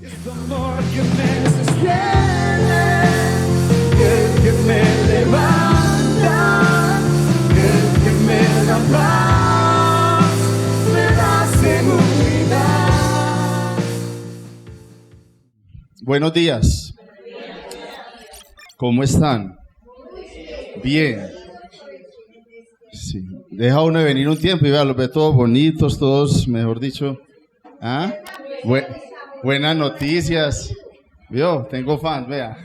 Es tu amor que me sostiene, el que me levanta, el que me da paz, me da seguridad. Buenos días. ¿Cómo están? Bien. Sí. Deja uno de venir un tiempo y vea, los ve todos bonitos, todos, mejor dicho. ¿Ah? Buenas noticias. ¿Vio? Tengo fans, vea.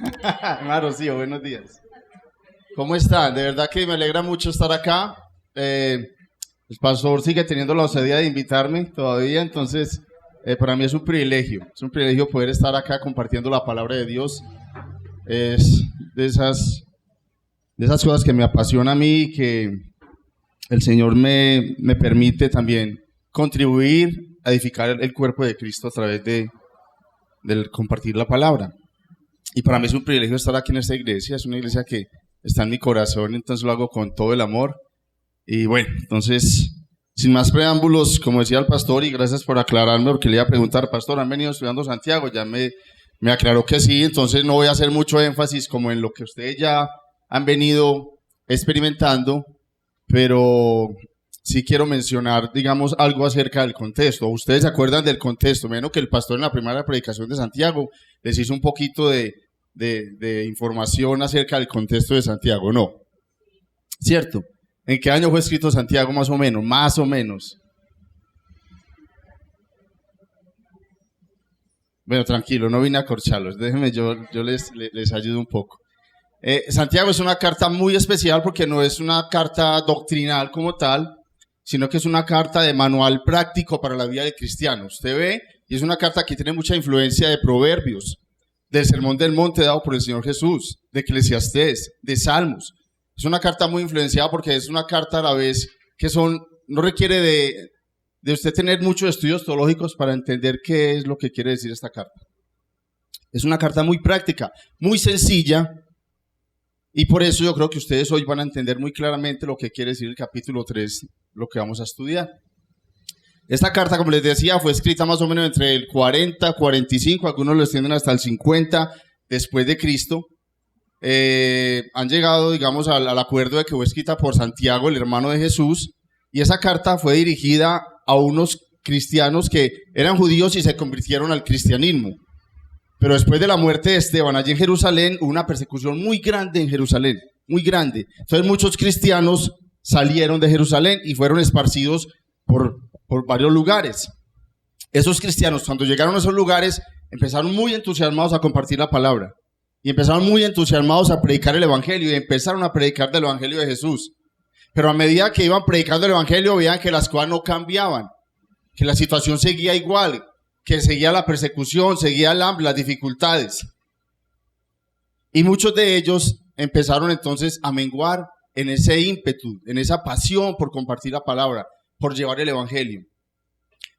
Rocío, buenos días. ¿Cómo están? De verdad que me alegra mucho estar acá. El pastor sigue teniendo la osadía de invitarme todavía, entonces para mí es un privilegio poder estar acá compartiendo la palabra de Dios. Es de esas cosas que me apasiona a mí y que el Señor me permite también contribuir a edificar el cuerpo de Cristo a través del compartir la palabra. Y para mí es un privilegio estar aquí en esta iglesia. Es una iglesia que está en mi corazón, entonces lo hago con todo el amor. Y bueno, entonces, sin más preámbulos, como decía el pastor, y gracias por aclararme, porque le iba a preguntar, pastor, ¿han venido estudiando Santiago? Ya me aclaró que sí, entonces no voy a hacer mucho énfasis como en lo que ustedes ya han venido experimentando, pero sí quiero mencionar, digamos, algo acerca del contexto. ¿Ustedes se acuerdan del contexto? Menos que el pastor en la primera predicación de Santiago les hizo un poquito de información acerca del contexto de Santiago, ¿no? ¿Cierto? ¿En qué año fue escrito Santiago más o menos? Más o menos. Bueno, tranquilo, no vine a corcharlos. Déjenme, yo les ayudo un poco. Santiago es una carta muy especial porque no es una carta doctrinal como tal, sino que es una carta de manual práctico para la vida del cristiano. Usted ve, y es una carta que tiene mucha influencia de Proverbios, del Sermón del Monte dado por el Señor Jesús, de Eclesiastés, de Salmos. Es una carta muy influenciada porque es una carta a la vez que no requiere de usted tener muchos estudios teológicos para entender qué es lo que quiere decir esta carta. Es una carta muy práctica, muy sencilla, y por eso yo creo que ustedes hoy van a entender muy claramente lo que quiere decir el capítulo 3, lo que vamos a estudiar. Esta carta, como les decía, fue escrita más o menos entre el 40, 45, algunos lo extienden hasta el 50 después de Cristo. Han llegado, digamos, al acuerdo de que fue escrita por Santiago, el hermano de Jesús, y esa carta fue dirigida a unos cristianos que eran judíos y se convirtieron al cristianismo. Pero después de la muerte de Esteban, allí en Jerusalén, hubo una persecución muy grande en Jerusalén, muy grande. Entonces muchos cristianos salieron de Jerusalén y fueron esparcidos por varios lugares. Esos cristianos, cuando llegaron a esos lugares, empezaron muy entusiasmados a compartir la palabra. Y empezaron muy entusiasmados a predicar el evangelio y empezaron a predicar del evangelio de Jesús. Pero a medida que iban predicando el evangelio, veían que las cosas no cambiaban, que la situación seguía igual, que seguía la persecución, seguía el hambre, las dificultades. Y muchos de ellos empezaron entonces a menguar en ese ímpetu, en esa pasión por compartir la palabra, por llevar el evangelio.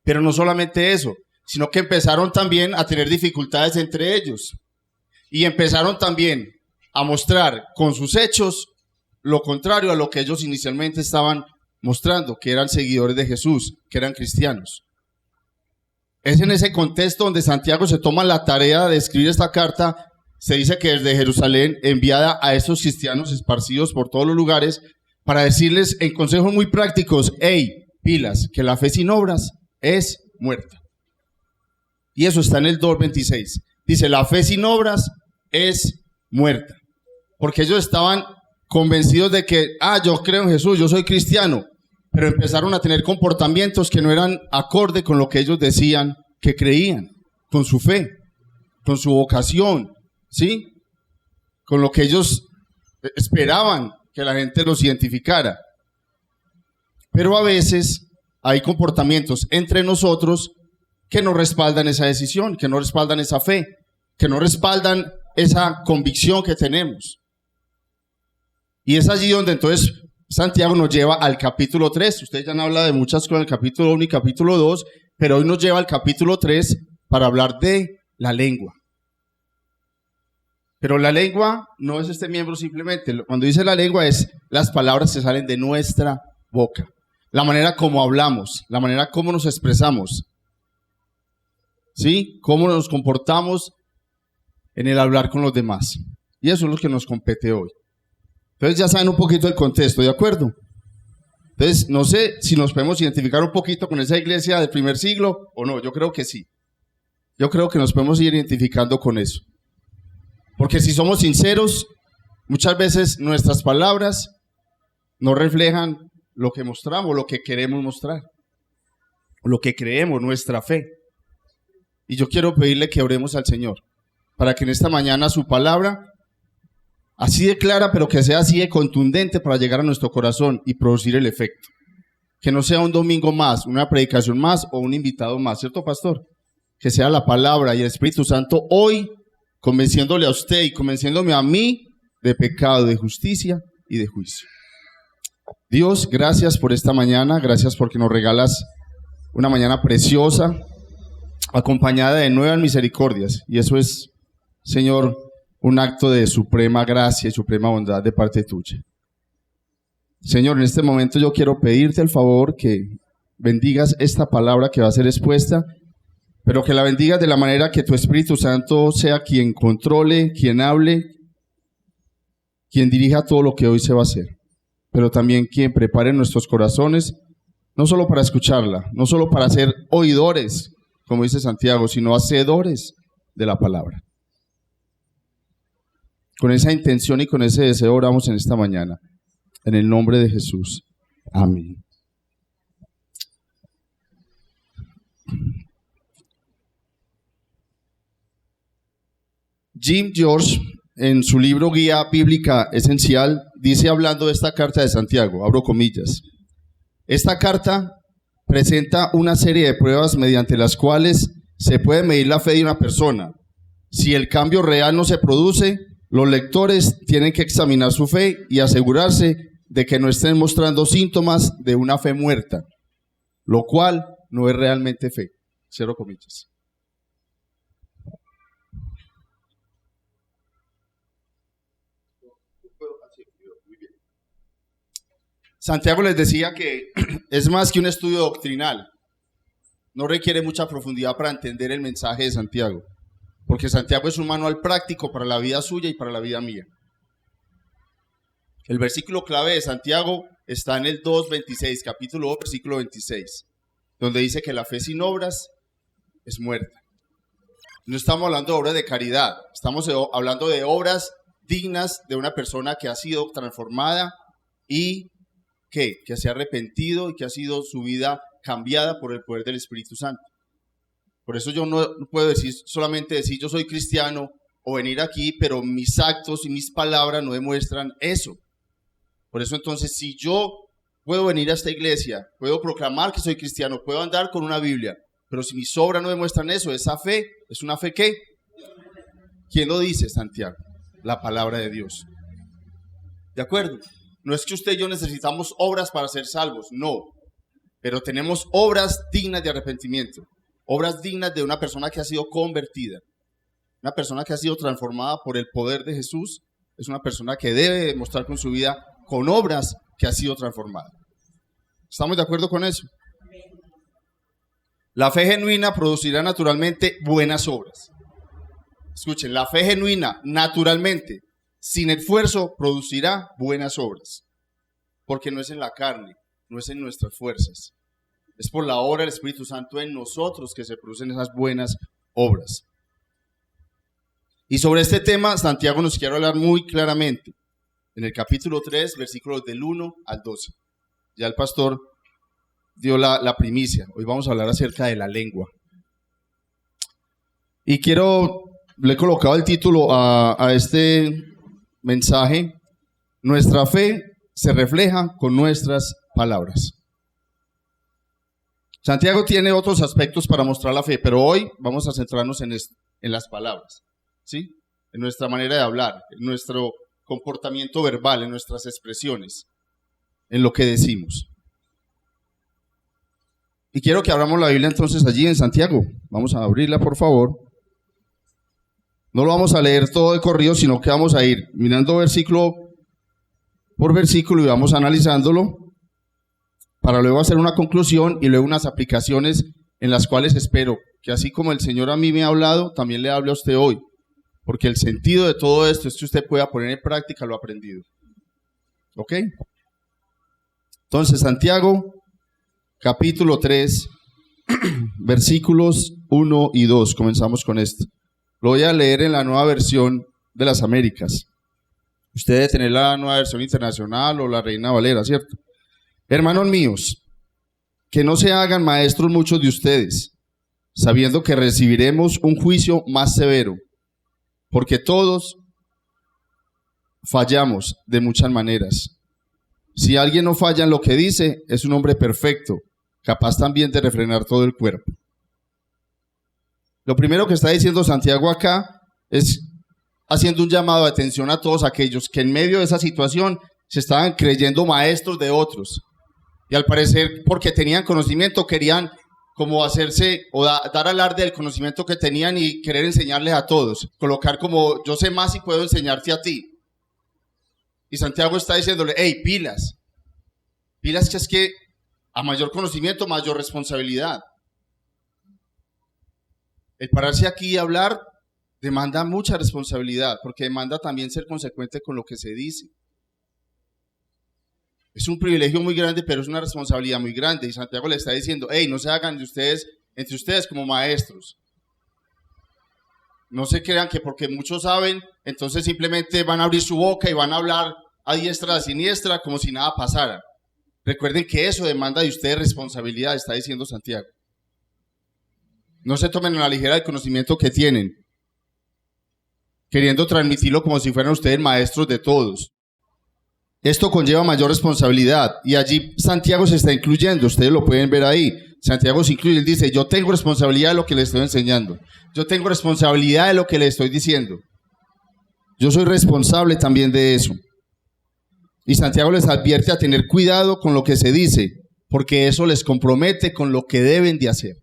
Pero no solamente eso, sino que empezaron también a tener dificultades entre ellos. Y empezaron también a mostrar con sus hechos lo contrario a lo que ellos inicialmente estaban mostrando, que eran seguidores de Jesús, que eran cristianos. Es en ese contexto donde Santiago se toma la tarea de escribir esta carta. Se dice que desde Jerusalén, enviada a esos cristianos esparcidos por todos los lugares, para decirles en consejos muy prácticos: hey, pilas, que la fe sin obras es muerta. Y eso está en el 2:26. Dice, la fe sin obras es muerta. Porque ellos estaban convencidos de que, yo creo en Jesús, yo soy cristiano. Pero empezaron a tener comportamientos que no eran acorde con lo que ellos decían que creían, con su fe, con su vocación, ¿sí? Con lo que ellos esperaban que la gente los identificara. Pero a veces hay comportamientos entre nosotros que no respaldan esa decisión, que no respaldan esa fe, que no respaldan esa convicción que tenemos. Y es allí donde entonces Santiago nos lleva al capítulo 3. Ustedes ya han hablado de muchas cosas en el capítulo 1 y capítulo 2, pero hoy nos lleva al capítulo 3 para hablar de la lengua. Pero la lengua no es este miembro simplemente. Cuando dice la lengua es las palabras que salen de nuestra boca. La manera como hablamos, la manera como nos expresamos. ¿sí? Cómo nos comportamos en el hablar con los demás. Y eso es lo que nos compete hoy. Entonces ya saben un poquito el contexto, ¿de acuerdo? Entonces, no sé si nos podemos identificar un poquito con esa iglesia del primer siglo o no. Yo creo que sí. Yo creo que nos podemos ir identificando con eso. Porque si somos sinceros, muchas veces nuestras palabras no reflejan lo que mostramos, lo que queremos mostrar, lo que creemos, nuestra fe. Y yo quiero pedirle que oremos al Señor, para que en esta mañana su palabra, así de clara, pero que sea así de contundente para llegar a nuestro corazón y producir el efecto. Que no sea un domingo más, una predicación más o un invitado más, ¿cierto, pastor? Que sea la palabra y el Espíritu Santo hoy convenciéndole a usted y convenciéndome a mí de pecado, de justicia y de juicio. Dios, gracias por esta mañana, gracias porque nos regalas una mañana preciosa, acompañada de nuevas misericordias. Y eso es, Señor, un acto de suprema gracia y suprema bondad de parte tuya. Señor, en este momento yo quiero pedirte el favor que bendigas esta palabra que va a ser expuesta, pero que la bendigas de la manera que tu Espíritu Santo sea quien controle, quien hable, quien dirija todo lo que hoy se va a hacer, pero también quien prepare nuestros corazones, no solo para escucharla, no solo para ser oidores, como dice Santiago, sino hacedores de la palabra. Con esa intención y con ese deseo oramos en esta mañana, en el nombre de Jesús. Amén. Jim George, en su libro Guía Bíblica Esencial, dice hablando de esta carta de Santiago, abro comillas, esta carta presenta una serie de pruebas mediante las cuales se puede medir la fe de una persona. Si el cambio real no se produce, los lectores tienen que examinar su fe y asegurarse de que no estén mostrando síntomas de una fe muerta, lo cual no es realmente fe. Cierro comillas. Santiago les decía que es más que un estudio doctrinal. No requiere mucha profundidad para entender el mensaje de Santiago, porque Santiago es un manual práctico para la vida suya y para la vida mía. El versículo clave de Santiago está en el 2:26, capítulo 2, versículo 26, donde dice que la fe sin obras es muerta. No estamos hablando de obras de caridad, estamos hablando de obras dignas de una persona que ha sido transformada y que se ha arrepentido y que ha sido su vida cambiada por el poder del Espíritu Santo. Por eso yo no puedo solamente decir yo soy cristiano o venir aquí, pero mis actos y mis palabras no demuestran eso. Por eso entonces, si yo puedo venir a esta iglesia, puedo proclamar que soy cristiano, puedo andar con una Biblia, pero si mis obras no demuestran eso, esa fe es una fe ¿qué? ¿Quién lo dice? Santiago, la palabra de Dios. ¿De acuerdo? No es que usted y yo necesitamos obras para ser salvos, no. Pero tenemos obras dignas de arrepentimiento, obras dignas de una persona que ha sido convertida. Una persona que ha sido transformada por el poder de Jesús es una persona que debe demostrar con su vida, con obras, que ha sido transformada. ¿Estamos de acuerdo con eso? La fe genuina producirá naturalmente buenas obras. Escuchen, la fe genuina naturalmente, sin esfuerzo, producirá buenas obras. Porque no es en la carne, no es en nuestras fuerzas. Es por la obra del Espíritu Santo en nosotros que se producen esas buenas obras. Y sobre este tema, Santiago nos quiere hablar muy claramente. En el capítulo 3, versículos del 1 al 12. Ya el pastor dio la primicia. Hoy vamos a hablar acerca de la lengua. Y le he colocado el título a este mensaje: nuestra fe se refleja con nuestras palabras. Santiago tiene otros aspectos para mostrar la fe, pero hoy vamos a centrarnos en esto, en las palabras, ¿sí? En nuestra manera de hablar, en nuestro comportamiento verbal, en nuestras expresiones, en lo que decimos. Y quiero que abramos la Biblia entonces allí en Santiago. Vamos a abrirla, por favor. No lo vamos a leer todo de corrido, sino que vamos a ir mirando versículo por versículo y vamos analizándolo para luego hacer una conclusión y luego unas aplicaciones en las cuales espero que así como el Señor a mí me ha hablado, también le hable a usted hoy. Porque el sentido de todo esto es que usted pueda poner en práctica lo aprendido. ¿Ok? Entonces, Santiago, capítulo 3, versículos 1 y 2. Comenzamos con esto. Lo voy a leer en la nueva versión de las Américas. Usted debe tener la nueva versión internacional o la Reina Valera, ¿cierto? Hermanos míos, que no se hagan maestros muchos de ustedes, sabiendo que recibiremos un juicio más severo, porque todos fallamos de muchas maneras. Si alguien no falla en lo que dice, es un hombre perfecto, capaz también de refrenar todo el cuerpo. Lo primero que está diciendo Santiago acá es haciendo un llamado de atención a todos aquellos que en medio de esa situación se estaban creyendo maestros de otros. Y al parecer, porque tenían conocimiento, querían como hacerse o dar alarde del conocimiento que tenían y querer enseñarles a todos. Colocar como, yo sé más y puedo enseñarte a ti. Y Santiago está diciéndole, hey, pilas. Pilas, que es que a mayor conocimiento, mayor responsabilidad. El pararse aquí y hablar demanda mucha responsabilidad, porque demanda también ser consecuente con lo que se dice. Es un privilegio muy grande, pero es una responsabilidad muy grande. Y Santiago le está diciendo, hey, no se hagan de ustedes, entre ustedes como maestros. No se crean que porque muchos saben, entonces simplemente van a abrir su boca y van a hablar a diestra, a siniestra, como si nada pasara. Recuerden que eso demanda de ustedes responsabilidad, está diciendo Santiago. No se tomen a la ligera el conocimiento que tienen, queriendo transmitirlo como si fueran ustedes maestros de todos. Esto conlleva mayor responsabilidad y allí Santiago se está incluyendo, ustedes lo pueden ver ahí. Santiago se incluye, él dice, yo tengo responsabilidad de lo que le estoy enseñando. Yo tengo responsabilidad de lo que le estoy diciendo. Yo soy responsable también de eso. Y Santiago les advierte a tener cuidado con lo que se dice, porque eso les compromete con lo que deben de hacer.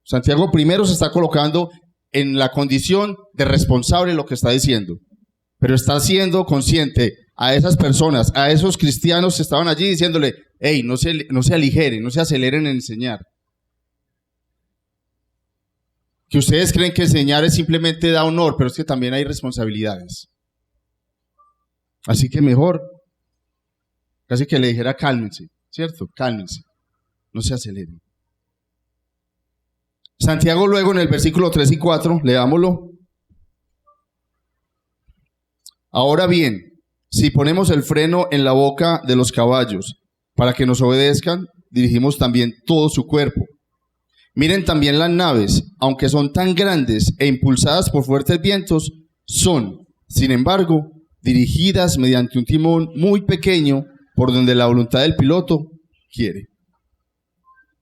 Santiago primero se está colocando en la condición de responsable de lo que está diciendo, pero está siendo consciente a esas personas, a esos cristianos que estaban allí diciéndole, hey, no se aligeren, no se aceleren en enseñar. Que ustedes creen que enseñar es simplemente da honor, pero es que también hay responsabilidades. Así que mejor, casi que le dijera cálmense, ¿cierto? Cálmense, no se aceleren. Santiago luego en el versículo 3 y 4, leámoslo. Ahora bien, si ponemos el freno en la boca de los caballos para que nos obedezcan, dirigimos también todo su cuerpo. Miren también las naves, aunque son tan grandes e impulsadas por fuertes vientos, son, sin embargo, dirigidas mediante un timón muy pequeño por donde la voluntad del piloto quiere.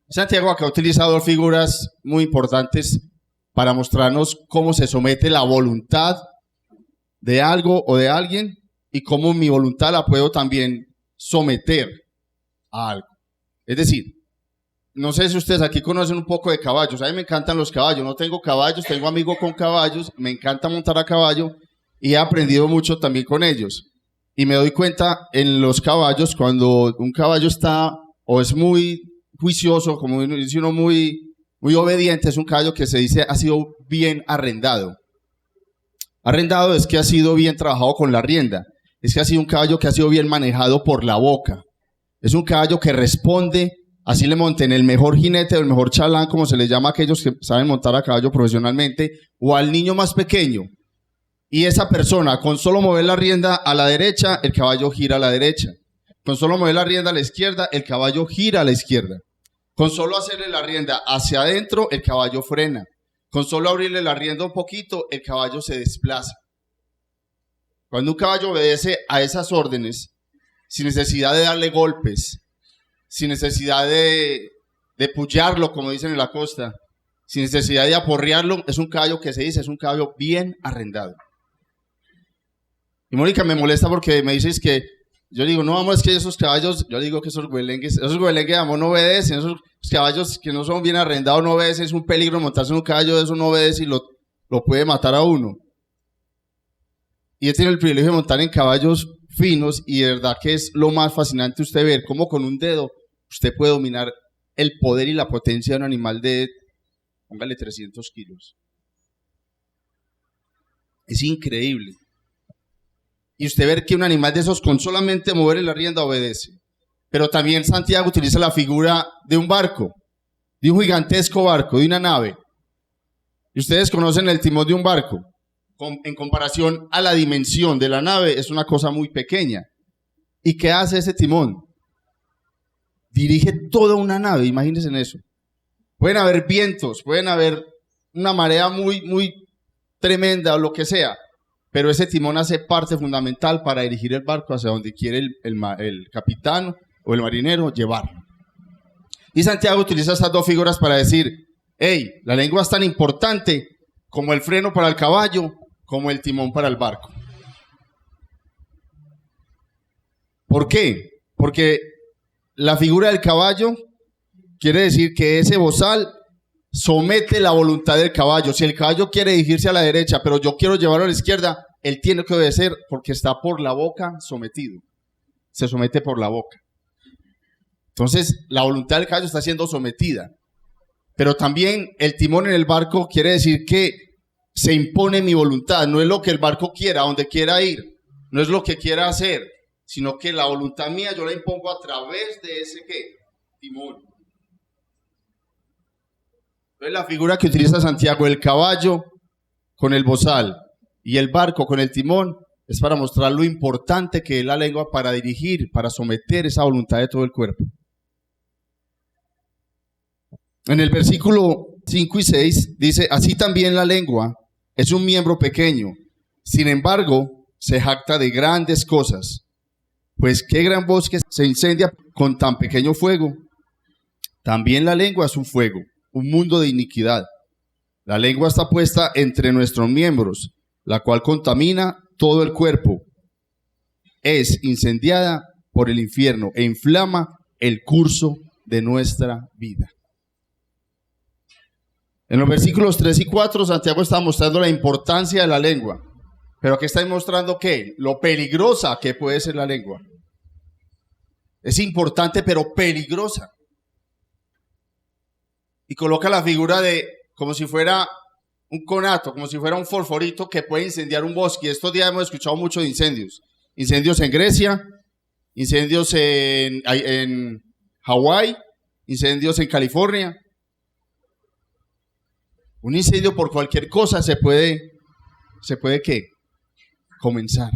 Santiago acá ha utilizado dos figuras muy importantes para mostrarnos cómo se somete la voluntad de algo o de alguien y cómo mi voluntad la puedo también someter a algo. Es decir, no sé si ustedes aquí conocen un poco de caballos. A mí me encantan los caballos. No tengo caballos, tengo amigos con caballos. Me encanta montar a caballo y he aprendido mucho también con ellos. Y me doy cuenta en los caballos cuando un caballo está o es muy juicioso, como dice uno, muy obediente, es un caballo que se dice ha sido bien arrendado. Arrendado es que ha sido bien trabajado con la rienda. Es que ha sido un caballo que ha sido bien manejado por la boca. Es un caballo que responde, así le monten el mejor jinete o el mejor chalán, como se les llama a aquellos que saben montar a caballo profesionalmente, o al niño más pequeño. Y esa persona, con solo mover la rienda a la derecha, el caballo gira a la derecha. Con solo mover la rienda a la izquierda, el caballo gira a la izquierda. Con solo hacerle la rienda hacia adentro, el caballo frena. Con solo abrirle la rienda un poquito, el caballo se desplaza. Cuando un caballo obedece a esas órdenes, sin necesidad de darle golpes, sin necesidad de pullarlo, como dicen en la costa, sin necesidad de aporrearlo, es un caballo que se dice, es un caballo bien arrendado. Y Mónica me molesta porque me dices que, yo digo, no, amor, es que esos caballos, yo digo que esos güelengues, amor, no obedecen, esos caballos que no son bien arrendados no obedecen, es un peligro montarse en un caballo de eso, no obedece y lo puede matar a uno. Y he tenido el privilegio de montar en caballos finos y de verdad que es lo más fascinante usted ver cómo con un dedo usted puede dominar el poder y la potencia de un animal de, póngale 300 kilos. Es increíble. Y usted ve que un animal de esos con solamente moverle la rienda obedece. Pero también Santiago utiliza la figura de un barco, de un gigantesco barco, de una nave. Y ustedes conocen el timón de un barco. En comparación a la dimensión de la nave, es una cosa muy pequeña. ¿Y qué hace ese timón? Dirige toda una nave, imagínense en eso. Pueden haber vientos, pueden haber una marea muy tremenda o lo que sea, pero ese timón hace parte fundamental para dirigir el barco hacia donde quiere el capitán o el marinero llevarlo. Y Santiago utiliza estas dos figuras para decir, hey, la lengua es tan importante como el freno para el caballo, como el timón para el barco. ¿Por qué? Porque la figura del caballo quiere decir que ese bozal somete la voluntad del caballo. Si el caballo quiere dirigirse a la derecha, pero yo quiero llevarlo a la izquierda, él tiene que obedecer porque está por la boca sometido. Se somete por la boca. Entonces, la voluntad del caballo está siendo sometida. Pero también el timón en el barco quiere decir que se impone mi voluntad. No es lo que el barco quiera, a donde quiera ir. No es lo que quiera hacer, sino que la voluntad mía yo la impongo a través de ese ¿qué? Timón. Entonces la figura que utiliza Santiago, el caballo con el bozal y el barco con el timón, es para mostrar lo importante que es la lengua para dirigir, para someter esa voluntad de todo el cuerpo. En el versículo 5 y 6 dice, así también la lengua es un miembro pequeño, sin embargo se jacta de grandes cosas. Pues qué gran bosque se incendia con tan pequeño fuego. También la lengua es un fuego, un mundo de iniquidad. La lengua está puesta entre nuestros miembros, la cual contamina todo el cuerpo. Es incendiada por el infierno e inflama el curso de nuestra vida. En los versículos 3 y 4, Santiago está mostrando la importancia de la lengua. Pero aquí está mostrando ¿qué? Lo peligrosa que puede ser la lengua. Es importante, pero peligrosa. Y coloca la figura de como si fuera un conato, como si fuera un fosforito que puede incendiar un bosque. Y estos días hemos escuchado mucho de incendios. Incendios en Grecia, incendios en Hawái, incendios en California. Un incendio por cualquier cosa se puede ¿qué? Comenzar.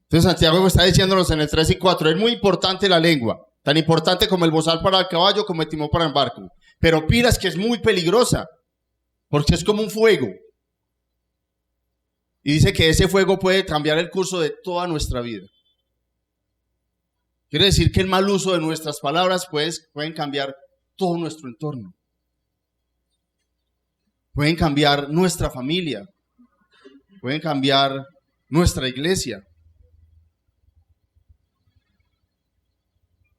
Entonces Santiago está diciéndonos en el 3 y 4, es muy importante la lengua, tan importante como el bozal para el caballo, como el timón para el barco. Pero pilas que es muy peligrosa, porque es como un fuego. Y dice que ese fuego puede cambiar el curso de toda nuestra vida. Quiere decir que el mal uso de nuestras palabras pueden cambiar todo nuestro entorno. Pueden cambiar nuestra familia, pueden cambiar nuestra iglesia.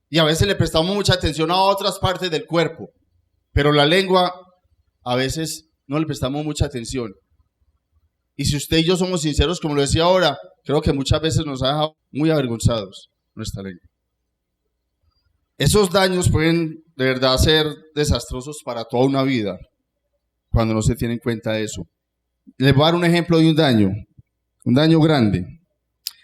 Y a veces le prestamos mucha atención a otras partes del cuerpo, pero la lengua a veces no le prestamos mucha atención. Y si usted y yo somos sinceros, como lo decía ahora, creo que muchas veces nos ha dejado muy avergonzados nuestra lengua. Esos daños pueden de verdad ser desastrosos para toda una vida, cuando no se tiene en cuenta eso. Les voy a dar un ejemplo de un daño grande.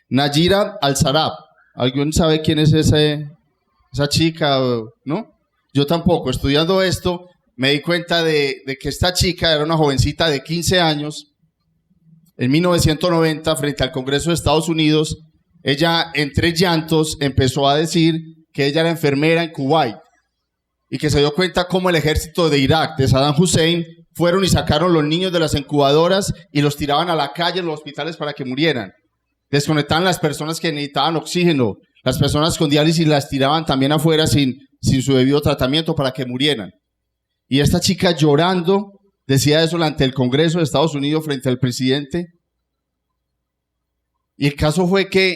Nayira Al-Sarab. ¿Alguien sabe quién es esa chica? ¿No? Yo tampoco. Estudiando esto, me di cuenta de que esta chica era una jovencita de 15 años. En 1990, frente al Congreso de Estados Unidos, ella, entre llantos, empezó a decir que ella era enfermera en Kuwait y que se dio cuenta cómo el ejército de Irak, de Saddam Hussein, fueron y sacaron los niños de las incubadoras y los tiraban a la calle en los hospitales para que murieran. Desconectaban las personas que necesitaban oxígeno, las personas con diálisis las tiraban también afuera sin su debido tratamiento para que murieran. Y esta chica llorando decía eso ante el Congreso de Estados Unidos frente al presidente. Y el caso fue que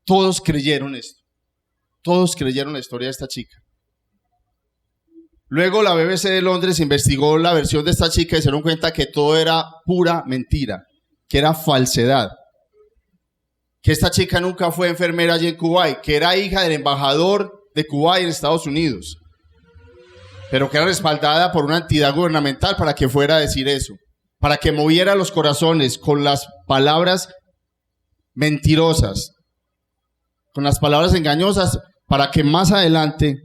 todos creyeron esto. Todos creyeron la historia de esta chica. Luego la BBC de Londres investigó la versión de esta chica y se dieron cuenta que todo era pura mentira, que era falsedad. Que esta chica nunca fue enfermera allí en Kuwait, que era hija del embajador de de Kuwait en Estados Unidos, pero que era respaldada por una entidad gubernamental para que fuera a decir eso, para que moviera los corazones con las palabras mentirosas, con las palabras engañosas, para que más adelante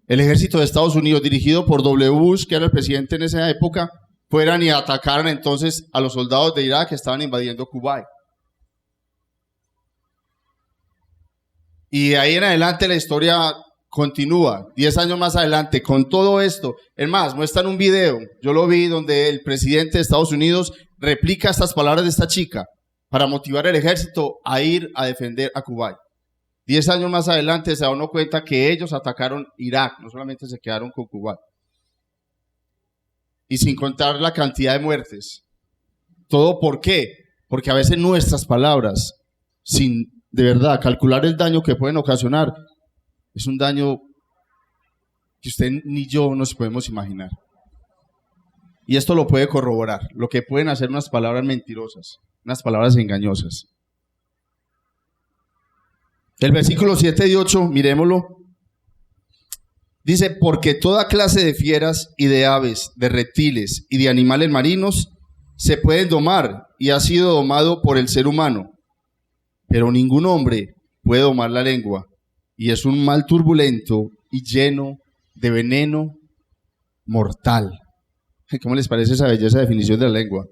el ejército de Estados Unidos, dirigido por W. Bush, que era el presidente en esa época, fueran y atacaran entonces a los soldados de Irak que estaban invadiendo Kuwait. Y de ahí en adelante la historia continúa, 10 años más adelante, con todo esto. Es más, muestran un video, yo lo vi, donde el presidente de Estados Unidos replica estas palabras de esta chica para motivar al ejército a ir a defender a Kuwait. 10 años más adelante se da uno cuenta que ellos atacaron Irak, no solamente se quedaron con Kuwait. Y sin contar la cantidad de muertes. ¿Todo por qué? Porque a veces nuestras palabras, sin de verdad calcular el daño que pueden ocasionar, es un daño que usted ni yo nos podemos imaginar. Y esto lo puede corroborar, lo que pueden hacer unas palabras mentirosas, unas palabras engañosas. El versículo 7 y 8, miremoslo. Dice, porque toda clase de fieras y de aves, de reptiles y de animales marinos se pueden domar y ha sido domado por el ser humano. Pero ningún hombre puede domar la lengua y es un mal turbulento y lleno de veneno mortal. ¿Cómo les parece esa belleza definición de la lengua?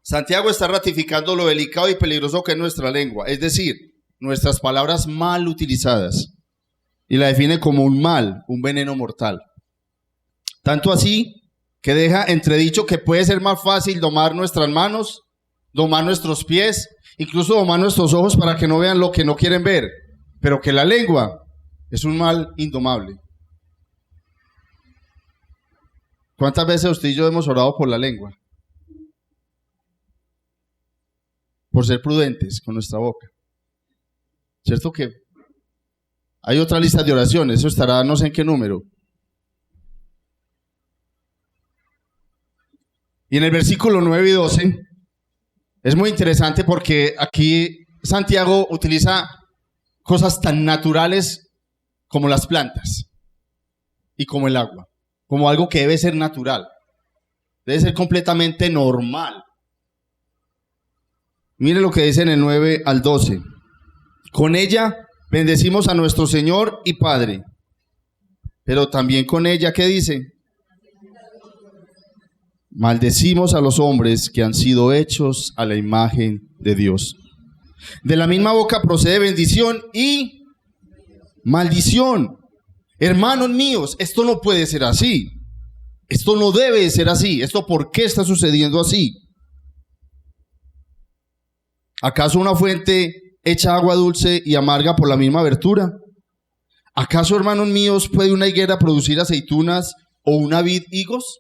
Santiago está ratificando lo delicado y peligroso que es nuestra lengua, es decir, nuestras palabras mal utilizadas. Y la define como un mal, un veneno mortal. Tanto así que deja entredicho que puede ser más fácil domar nuestras manos, domar nuestros pies, incluso domar nuestros ojos para que no vean lo que no quieren ver, pero que la lengua es un mal indomable. ¿Cuántas veces usted y yo hemos orado por la lengua? Por ser prudentes con nuestra boca. ¿Cierto que hay otra lista de oraciones? Eso estará no sé en qué número. Y en el versículo 9 y 12 es muy interesante porque aquí Santiago utiliza cosas tan naturales como las plantas y como el agua, como algo que debe ser natural, debe ser completamente normal. Mire lo que dice en el 9 al 12. Con ella bendecimos a nuestro Señor y Padre, pero también con ella, ¿qué dice? Maldecimos a los hombres que han sido hechos a la imagen de Dios. De la misma boca procede bendición y maldición. Hermanos míos, esto no puede ser así. Esto no debe ser así. ¿Esto por qué está sucediendo así? ¿Acaso una fuente echa agua dulce y amarga por la misma abertura? ¿Acaso, hermanos míos, puede una higuera producir aceitunas o una vid higos?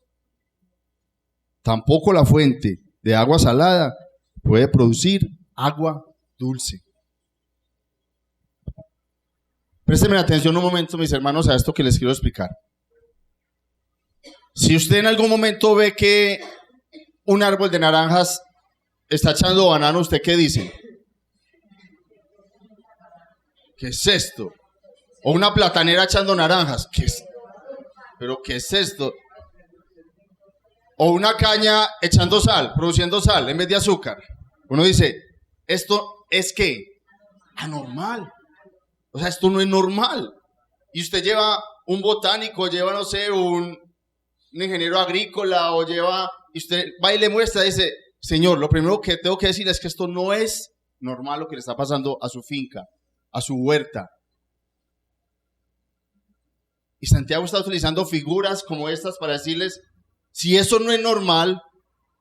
Tampoco la fuente de agua salada puede producir agua dulce. Préstenme atención un momento, mis hermanos, a esto que les quiero explicar. Si usted en algún momento ve que un árbol de naranjas está echando banano, ¿usted qué dice? ¿Qué es esto? O una platanera echando naranjas. ¿Pero qué es esto? O una caña echando sal, produciendo sal en vez de azúcar. Uno dice, ¿esto es qué? Anormal. O sea, esto no es normal. Y usted lleva un botánico, lleva, no sé, un ingeniero agrícola, o lleva, y usted va y le muestra y dice, señor, lo primero que tengo que decir es que esto no es normal lo que le está pasando a su finca, a su huerta. Y Santiago está utilizando figuras como estas para decirles, si eso no es normal,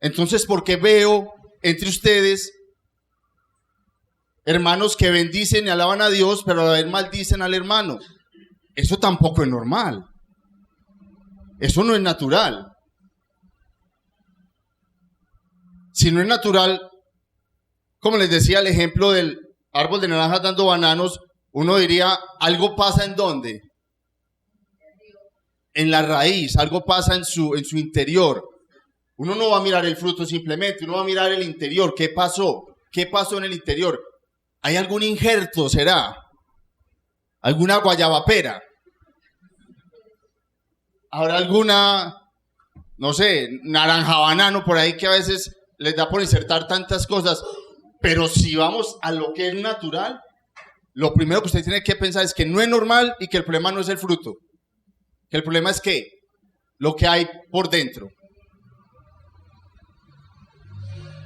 entonces ¿por qué veo entre ustedes hermanos que bendicen y alaban a Dios, pero a la vez maldicen al hermano? Eso tampoco es normal. Eso no es natural. Si no es natural, como les decía, el ejemplo del árbol de naranjas dando bananos, uno diría, algo pasa ¿en dónde? En la raíz, algo pasa en su interior. Uno no va a mirar el fruto simplemente, uno va a mirar el interior. ¿Qué pasó? ¿Qué pasó en el interior? ¿Hay algún injerto, será? alguna guayabapera. Habrá alguna, no sé, naranja banano por ahí que a veces les da por insertar tantas cosas. Pero si vamos a lo que es natural, lo primero que usted tiene que pensar es que no es normal y que el problema no es el fruto. Que el problema es que lo que hay por dentro.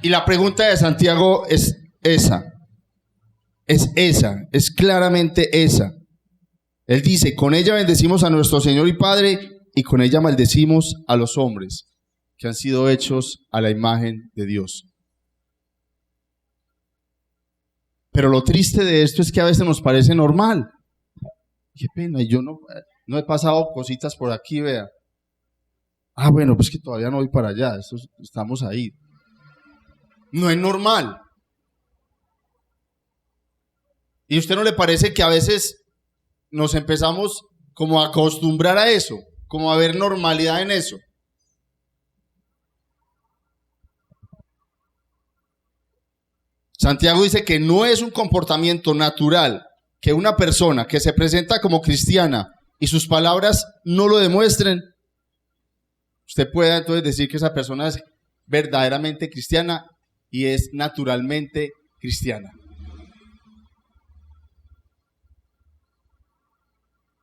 Y la pregunta de Santiago es esa. Es claramente esa. Él dice, con ella bendecimos a nuestro Señor y Padre y con ella maldecimos a los hombres que han sido hechos a la imagen de Dios. Pero lo triste de esto es que a veces nos parece normal. Qué pena, yo no he pasado cositas por aquí, vea. Ah, bueno, pues que todavía no voy para allá, estamos ahí. No es normal. ¿Y a usted no le parece que a veces nos empezamos como a acostumbrar a eso, como a ver normalidad en eso? Santiago dice que no es un comportamiento natural que una persona que se presenta como cristiana y sus palabras no lo demuestren, usted pueda entonces decir que esa persona es verdaderamente cristiana y es naturalmente cristiana.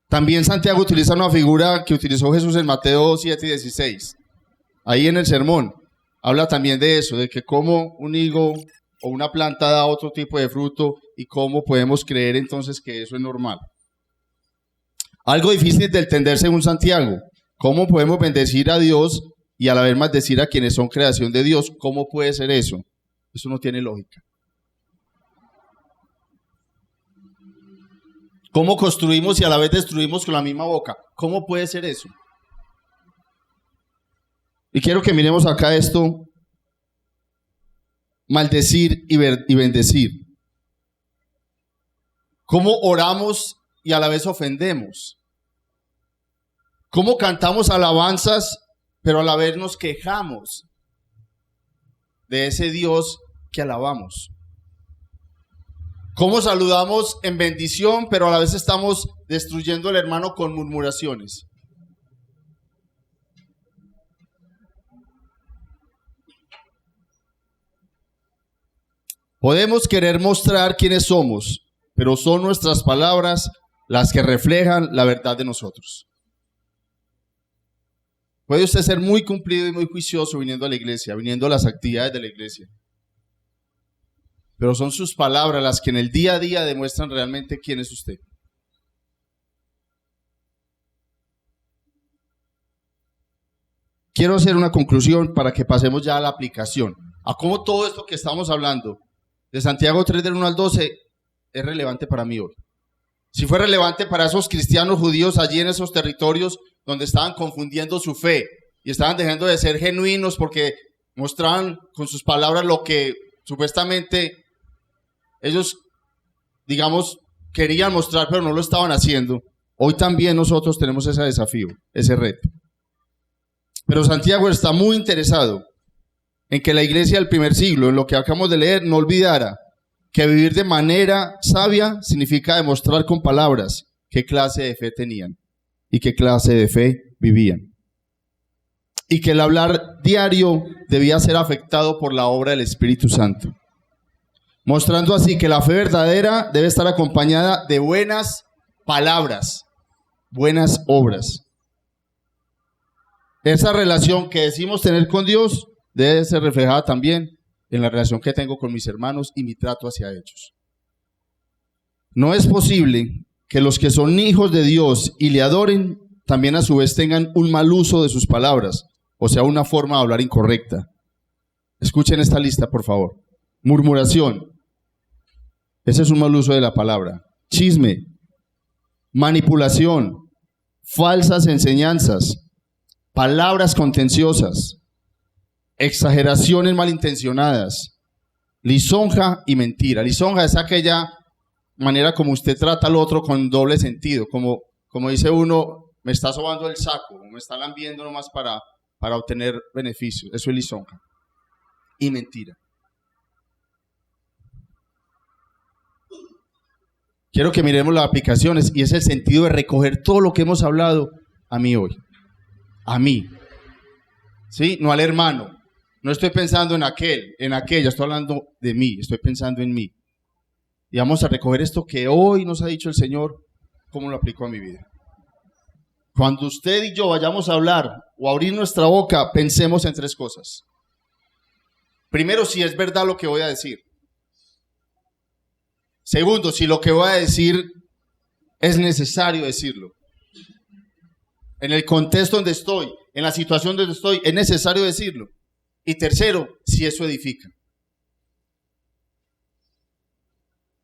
También Santiago utiliza una figura que utilizó Jesús en Mateo 7:16. Ahí en el sermón habla también de eso, de que cómo un higo o una planta da otro tipo de fruto y cómo podemos creer entonces que eso es normal. Algo difícil de entender según Santiago. ¿Cómo podemos bendecir a Dios y a la vez maldecir a quienes son creación de Dios? ¿Cómo puede ser eso? Eso no tiene lógica. ¿Cómo construimos y a la vez destruimos con la misma boca? ¿Cómo puede ser eso? Y quiero que miremos acá esto. Maldecir y bendecir. ¿Cómo oramos y a la vez ofendemos? ¿Cómo cantamos alabanzas, pero a la vez nos quejamos de ese Dios que alabamos? ¿Cómo saludamos en bendición, pero a la vez estamos destruyendo al hermano con murmuraciones? Podemos querer mostrar quiénes somos, pero son nuestras palabras las que reflejan la verdad de nosotros. Puede usted ser muy cumplido y muy juicioso viniendo a la iglesia, viniendo a las actividades de la iglesia. Pero son sus palabras las que en el día a día demuestran realmente quién es usted. Quiero hacer una conclusión para que pasemos ya a la aplicación. A cómo todo esto que estamos hablando de Santiago 3 del 1 al 12 es relevante para mí hoy. Si fue relevante para esos cristianos judíos allí en esos territorios donde estaban confundiendo su fe y estaban dejando de ser genuinos porque mostraban con sus palabras lo que supuestamente ellos, digamos, querían mostrar, pero no lo estaban haciendo. Hoy también nosotros tenemos ese desafío, ese reto. Pero Santiago está muy interesado en que la iglesia del primer siglo, en lo que acabamos de leer, no olvidara que vivir de manera sabia significa demostrar con palabras qué clase de fe tenían y qué clase de fe vivían. Y que el hablar diario debía ser afectado por la obra del Espíritu Santo. Mostrando así que la fe verdadera debe estar acompañada de buenas palabras, buenas obras. Esa relación que decimos tener con Dios debe ser reflejada también en la relación que tengo con mis hermanos y mi trato hacia ellos. No es posible que los que son hijos de Dios y le adoren, también a su vez tengan un mal uso de sus palabras, o sea, una forma de hablar incorrecta. Escuchen esta lista, por favor. Murmuración. Ese es un mal uso de la palabra. Chisme. Manipulación. Falsas enseñanzas. Palabras contenciosas. Exageraciones malintencionadas. Lisonja y mentira. Lisonja es aquella manera como usted trata al otro con doble sentido. Como dice uno, me está sobando el saco, me está lambiendo nomás para obtener beneficios. Eso es lisonja. Y mentira. quiero que miremos las aplicaciones y es el sentido de recoger todo lo que hemos hablado a mí hoy. A mí. ¿Sí? No al hermano. No estoy pensando en aquel, en aquella, estoy hablando de mí, estoy pensando en mí. Y vamos a recoger esto que hoy nos ha dicho el Señor, cómo lo aplico a mi vida. Cuando usted y yo vayamos a hablar o a abrir nuestra boca, pensemos en 3 cosas. Primero, si es verdad lo que voy a decir. Segundo, si lo que voy a decir es necesario decirlo. En el contexto donde estoy, en la situación donde estoy, es necesario decirlo. Y tercero, si eso edifica.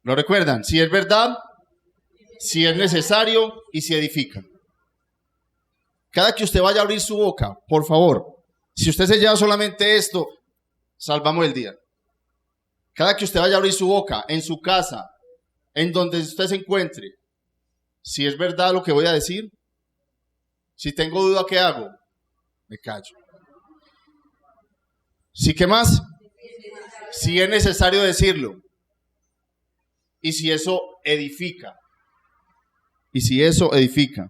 ¿Lo recuerdan? Si es verdad, si es necesario y si edifica. Cada que usted vaya a abrir su boca, por favor, si usted se lleva solamente esto, salvamos el día. Cada que usted vaya a abrir su boca, en su casa, en donde usted se encuentre, si es verdad lo que voy a decir, si tengo duda, ¿qué hago? Me callo. ¿Sí qué más? Si es necesario decirlo. Y si eso edifica. Y si eso edifica.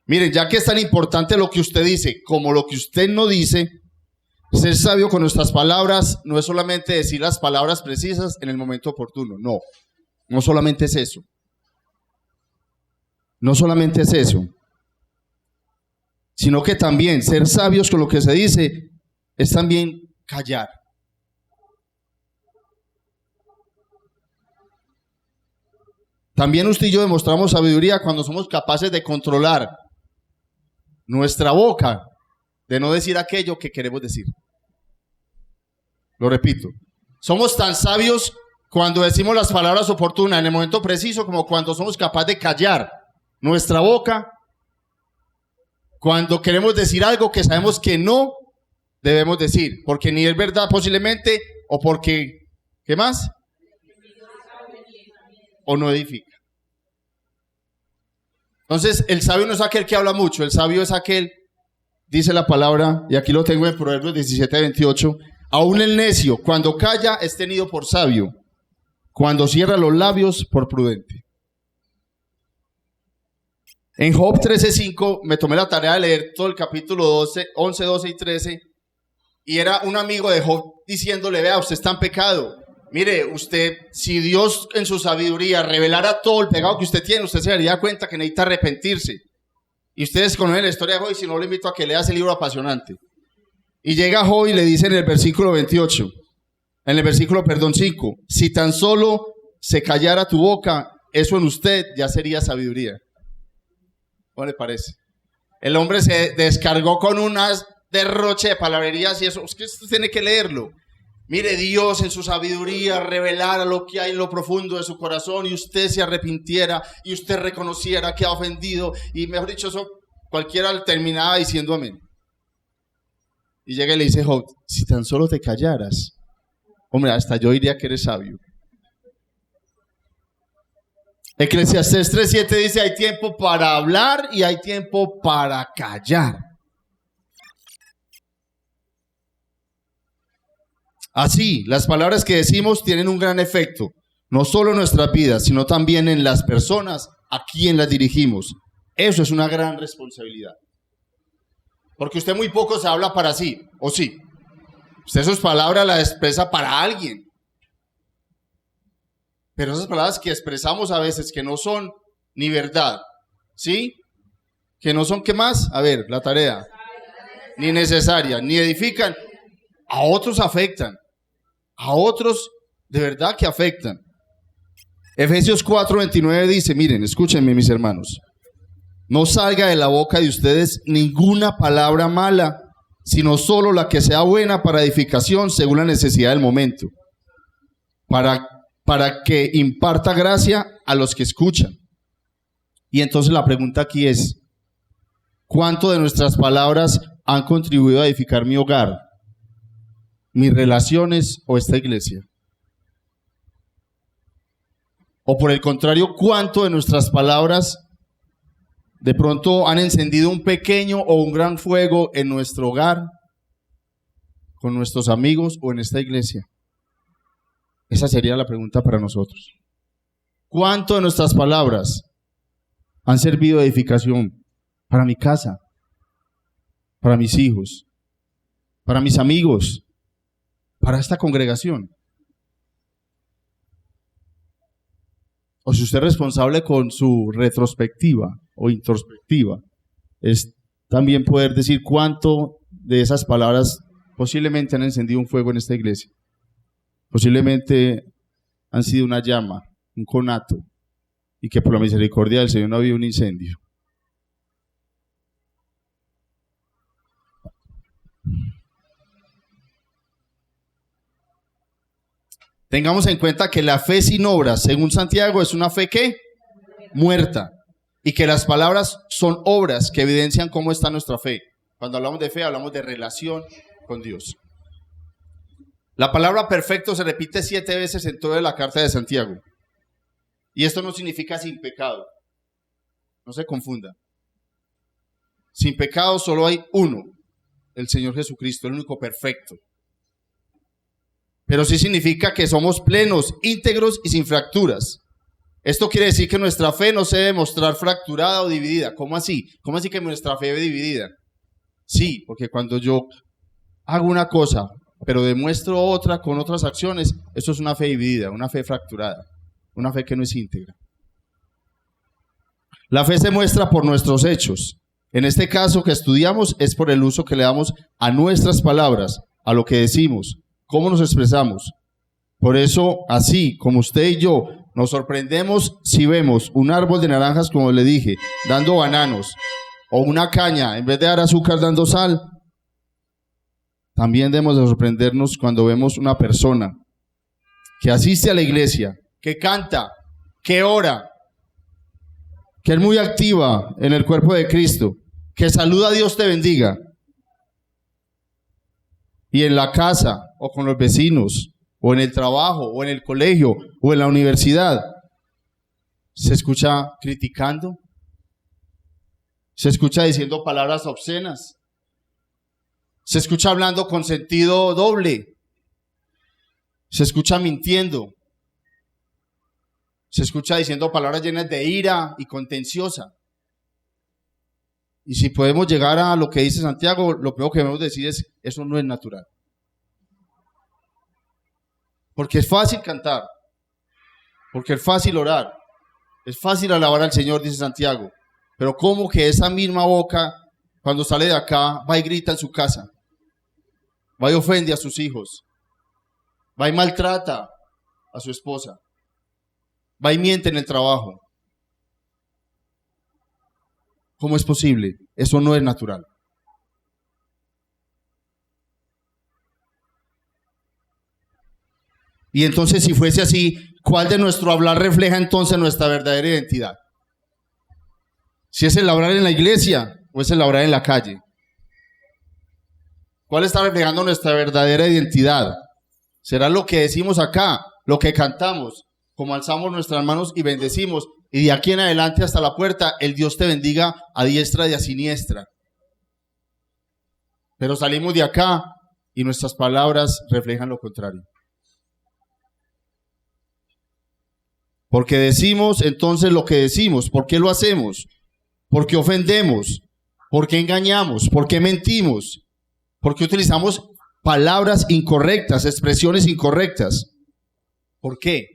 Miren, ya que es tan importante lo que usted dice como lo que usted no dice, ser sabio con nuestras palabras no es solamente decir las palabras precisas en el momento oportuno. No, no solamente es eso. No solamente es eso. Sino que también ser sabios con lo que se dice es también callar. También usted y yo demostramos sabiduría cuando somos capaces de controlar nuestra boca, de no decir aquello que queremos decir. Lo repito, somos tan sabios cuando decimos las palabras oportunas en el momento preciso como cuando somos capaces de callar nuestra boca cuando queremos decir algo que sabemos que no debemos decir, porque ni es verdad posiblemente o porque, ¿qué más? O no edifica. Entonces, el sabio no es aquel que habla mucho, el sabio es aquel, dice la palabra, y aquí lo tengo en Proverbios 17:28, aún el necio, cuando calla, es tenido por sabio, cuando cierra los labios, por prudente. En Job 13:5 me tomé la tarea de leer todo el capítulo 11, 12 y 13, y era un amigo de Job diciéndole, vea, usted está en pecado. Mire, usted, si Dios en su sabiduría revelara todo el pecado que usted tiene, usted se daría cuenta que necesita arrepentirse. Y ustedes conocen la historia de Job, y si no, le invito a que lea ese libro apasionante. Y llega Job y le dice en el versículo 28, en el versículo, 5, si tan solo se callara tu boca, eso en usted ya sería sabiduría. ¿Cómo le parece? El hombre se descargó con unas derroche de palabrerías y eso, es que usted tiene que leerlo. Mire, Dios en su sabiduría revelara lo que hay en lo profundo de su corazón y usted se arrepintiera y usted reconociera que ha ofendido y mejor dicho eso, cualquiera terminaba diciendo amén. Y llega y le dice Job, si tan solo te callaras, hombre, hasta yo diría que eres sabio. Eclesiastés 3:7 dice, hay tiempo para hablar y hay tiempo para callar. Así, las palabras que decimos tienen un gran efecto, no solo en nuestras vidas, sino también en las personas a quien las dirigimos. Eso es una gran responsabilidad. Porque usted muy poco se habla para sí, ¿o sí? Usted sus palabras las expresa para alguien. Pero esas palabras que expresamos a veces que no son ni verdad, ¿sí? Que no son, ¿qué más? A ver, la tarea. Ni necesarias, ni edifican. A otros afectan. A otros de verdad que afectan. Efesios 4:29 dice, miren, escúchenme mis hermanos. No salga de la boca de ustedes ninguna palabra mala, sino solo la que sea buena para edificación según la necesidad del momento. Para que imparta gracia a los que escuchan. Y entonces la pregunta aquí es, ¿cuánto de nuestras palabras han contribuido a edificar mi hogar, mis relaciones o esta iglesia? O por el contrario, ¿cuánto de nuestras palabras de pronto han encendido un pequeño o un gran fuego en nuestro hogar, con nuestros amigos o en esta iglesia? Esa sería la pregunta para nosotros. ¿Cuánto de nuestras palabras han servido de edificación para mi casa, para mis hijos, para mis amigos, para esta congregación? O si usted es responsable con su retrospectiva o introspectiva, es también poder decir cuánto de esas palabras posiblemente han encendido un fuego en esta iglesia. Posiblemente han sido una llama, un conato, y que por la misericordia del Señor no ha habido un incendio. Tengamos en cuenta que la fe sin obras, según Santiago, es una fe ¿qué? Muerta. Y que las palabras son obras que evidencian cómo está nuestra fe. Cuando hablamos de fe, hablamos de relación con Dios. La palabra perfecto se repite 7 veces en toda la carta de Santiago. Y esto no significa sin pecado. No se confunda. Sin pecado solo hay uno, el Señor Jesucristo, el único perfecto. Pero sí significa que somos plenos, íntegros y sin fracturas. Esto quiere decir que nuestra fe no se debe mostrar fracturada o dividida. ¿Cómo así? ¿Cómo así que nuestra fe es dividida? Sí, porque cuando yo hago una cosa, pero demuestro otra con otras acciones, eso es una fe dividida, una fe fracturada, una fe que no es íntegra. La fe se muestra por nuestros hechos. En este caso que estudiamos es por el uso que le damos a nuestras palabras, a lo que decimos, cómo nos expresamos. Por eso, así como usted y yo nos sorprendemos si vemos un árbol de naranjas, como le dije, dando bananos, o una caña, en vez de dar azúcar, dando sal, también debemos de sorprendernos cuando vemos una persona que asiste a la iglesia, que canta, que ora, que es muy activa en el cuerpo de Cristo, que saluda a Dios te bendiga, y en la casa, o con los vecinos, o en el trabajo, o en el colegio, o en la universidad, se escucha criticando, se escucha diciendo palabras obscenas, se escucha hablando con sentido doble, se escucha mintiendo, se escucha diciendo palabras llenas de ira y contenciosa. Y si podemos llegar a lo que dice Santiago, lo primero que debemos decir es, eso no es natural. Porque es fácil cantar, porque es fácil orar, es fácil alabar al Señor, dice Santiago. Pero ¿cómo que esa misma boca, cuando sale de acá, va y grita en su casa? Va y ofende a sus hijos, va y maltrata a su esposa, va y miente en el trabajo. ¿Cómo es posible? Eso no es natural. Y entonces, si fuese así, ¿cuál de nuestro hablar refleja entonces nuestra verdadera identidad? Si es el hablar en la iglesia o es el hablar en la calle. ¿Cuál está reflejando nuestra verdadera identidad? ¿Será lo que decimos acá, lo que cantamos, como alzamos nuestras manos y bendecimos, y de aquí en adelante hasta la puerta, el Dios te bendiga a diestra y a siniestra? Pero salimos de acá y nuestras palabras reflejan lo contrario. Porque decimos entonces lo que decimos. ¿Por qué lo hacemos? ¿Por qué ofendemos? ¿Por qué engañamos? ¿Por qué mentimos? ¿Por qué utilizamos palabras incorrectas, expresiones incorrectas? ¿Por qué?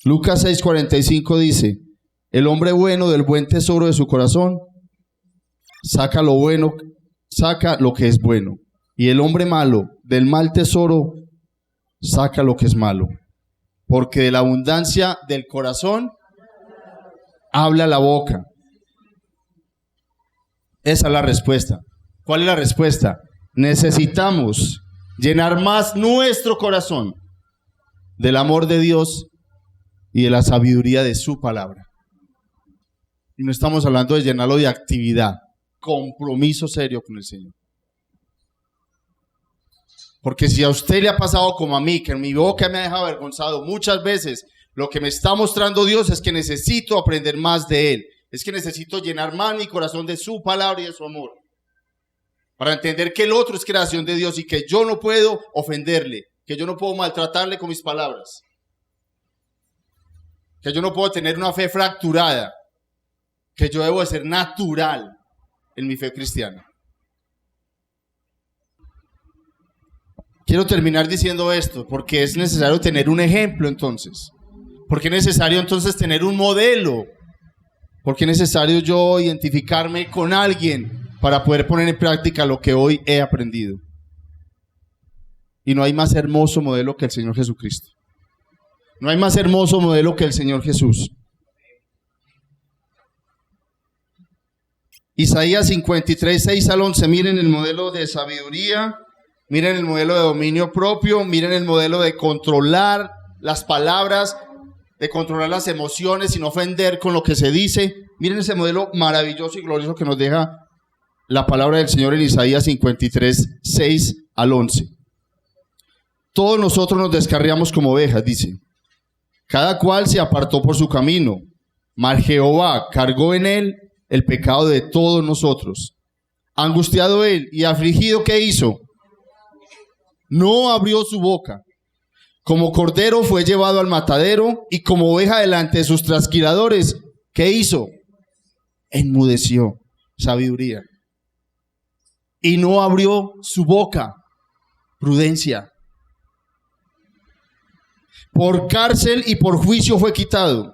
Lucas 6:45 dice, el hombre bueno del buen tesoro de su corazón saca lo bueno, saca lo que es bueno. Y el hombre malo del mal tesoro saca lo que es malo. Porque de la abundancia del corazón habla la boca. Esa es la respuesta. ¿Cuál es la respuesta? Necesitamos llenar más nuestro corazón del amor de Dios y de la sabiduría de su palabra. Y no estamos hablando de llenarlo de actividad, compromiso serio con el Señor. Porque si a usted le ha pasado como a mí, que en mi boca me ha dejado avergonzado muchas veces, lo que me está mostrando Dios es que necesito aprender más de Él. Es que necesito llenar más mi corazón de su palabra y de su amor. Para entender que el otro es creación de Dios y que yo no puedo ofenderle, que yo no puedo maltratarle con mis palabras. que yo no puedo tener una fe fracturada, que yo debo de ser natural en mi fe cristiana. Quiero terminar diciendo esto, porque es necesario tener un ejemplo entonces. Porque es necesario entonces tener un modelo. Porque es necesario yo identificarme con alguien para poder poner en práctica lo que hoy he aprendido. Y no hay más hermoso modelo que el Señor Jesucristo. No hay más hermoso modelo que el Señor Jesús. Isaías 53, 6 al 11. Miren el modelo de sabiduría. Miren el modelo de dominio propio, miren el modelo de controlar las palabras, de controlar las emociones sin ofender con lo que se dice. Miren ese modelo maravilloso y glorioso que nos deja la palabra del Señor en Isaías 53, 6 al 11. Todos nosotros nos descarriamos como ovejas, dice. Cada cual se apartó por su camino, mas Jehová cargó en él el pecado de todos nosotros. Angustiado él y afligido, ¿qué hizo? No abrió su boca. Como cordero fue llevado al matadero y como oveja delante de sus trasquiladores, ¿qué hizo? Enmudeció. Sabiduría. Y no abrió su boca. Prudencia. Por cárcel y por juicio fue quitado.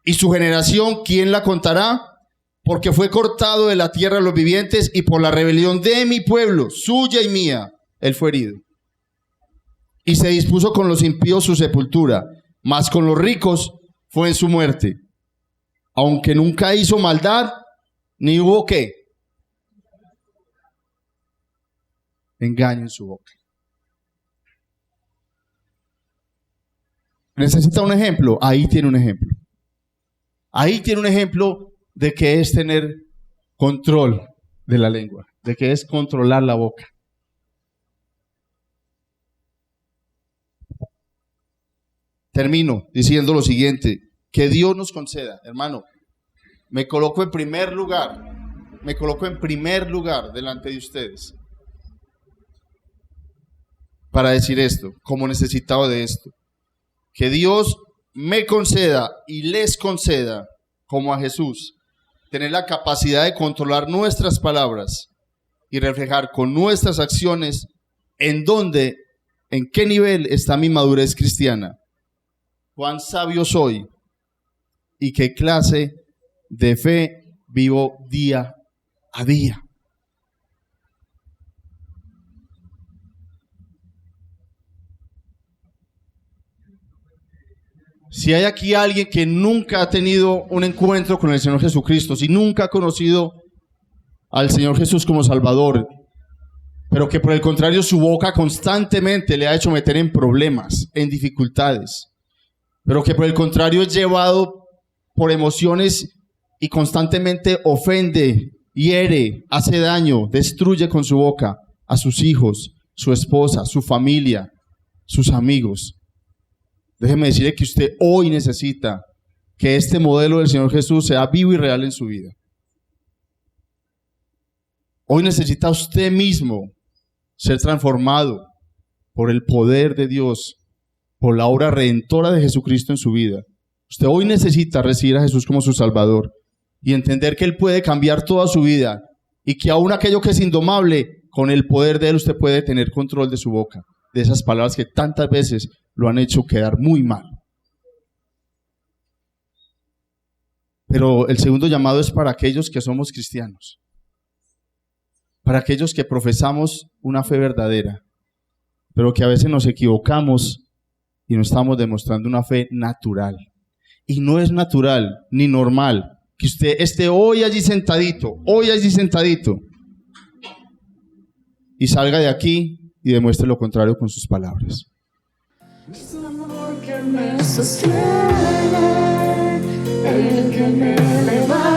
Y su generación, ¿quién la contará? Porque fue cortado de la tierra de los vivientes y por la rebelión de mi pueblo, suya y mía, él fue herido. Y se dispuso con los impíos su sepultura, mas con los ricos fue en su muerte. Aunque nunca hizo maldad, ni hubo ¿qué? Engaño en su boca. ¿Necesita un ejemplo? Ahí tiene un ejemplo. Ahí tiene un ejemplo de que es tener control de la lengua, de que es controlar la boca. Termino diciendo lo siguiente, que Dios nos conceda, hermano, me coloco en primer lugar delante de ustedes para decir esto, como necesitado de esto, que Dios me conceda y les conceda, como a Jesús, tener la capacidad de controlar nuestras palabras y reflejar con nuestras acciones en qué nivel está mi madurez cristiana, cuán sabio soy y qué clase de fe vivo día a día. Si hay aquí alguien que nunca ha tenido un encuentro con el Señor Jesucristo, si nunca ha conocido al Señor Jesús como Salvador, pero que por el contrario su boca constantemente le ha hecho meter en problemas, en dificultades, pero que por el contrario es llevado por emociones y constantemente ofende, hiere, hace daño, destruye con su boca a sus hijos, su esposa, su familia, sus amigos. Déjeme decirle que usted hoy necesita que este modelo del Señor Jesús sea vivo y real en su vida. Hoy necesita usted mismo ser transformado por el poder de Dios, por la obra redentora de Jesucristo en su vida. Usted hoy necesita recibir a Jesús como su Salvador y entender que Él puede cambiar toda su vida y que aún aquello que es indomable, con el poder de Él usted puede tener control de su boca, de esas palabras que tantas veces lo han hecho quedar muy mal. Pero el segundo llamado es para aquellos que somos cristianos, para aquellos que profesamos una fe verdadera, pero que a veces nos equivocamos y no estamos demostrando una fe natural. Y no es natural ni normal que usted esté hoy allí sentadito, y salga de aquí y demuestre lo contrario con sus palabras. Es tu amor que me sostiene, el que me levanta.